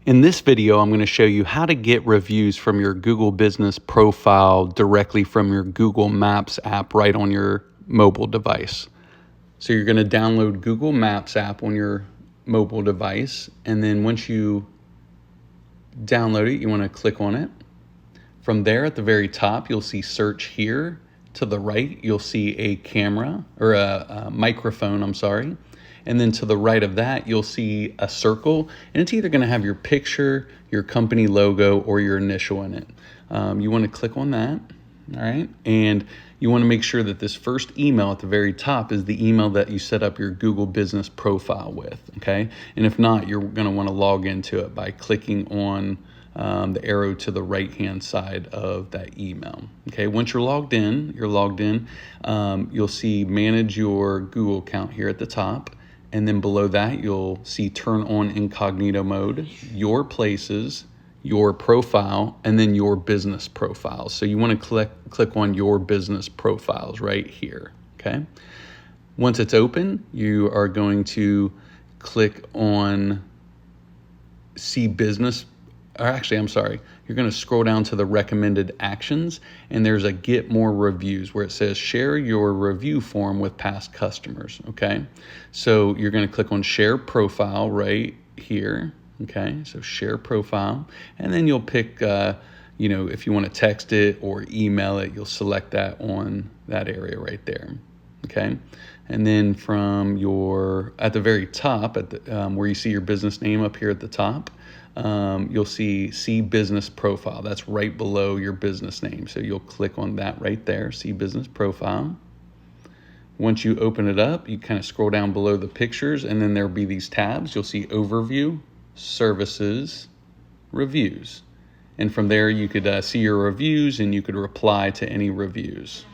In this video, I'm going to show you how to get reviews from your Google Business profile directly from your Google Maps app right on your mobile device. So you're going to download Google Maps app on your mobile device, and then once you download it, you want to click on it. From there at the very top, you'll see search here. To the right, you'll see a camera or a microphone, And then to the right of that, you'll see a circle, and it's either going to have your picture, your company logo, or your initial in it. You want to click on that, all right? And you want to make sure that this first email at the very top is the email that you set up your Google Business profile with, okay? And if not, you're going to want to log into it by clicking on the arrow to the right-hand side of that email. Okay, once you're logged in, you'll see manage your Google account here at the top. And then below that, you'll see turn on incognito mode, your places, your profile, and then your business profiles. So you want to click on your business profiles right here, okay? Once it's open, you are going to click on see business. Or actually, you're going to scroll down to the recommended actions, and there's a get more reviews where it says share your review form with past customers, okay? So you're going to click on share profile right here, okay? So share profile, and then you'll pick, if you want to text it or email it, you'll select that on that area right there, okay? And then from at the very top, where you see your business name up here at the top, you'll see business profile. That's right below your business name. So you'll click on that right there, see business profile. Once you open it up, you kind of scroll down below the pictures, and then there'll be these tabs. You'll see overview, services, reviews. And from there, you could see your reviews, and you could reply to any reviews.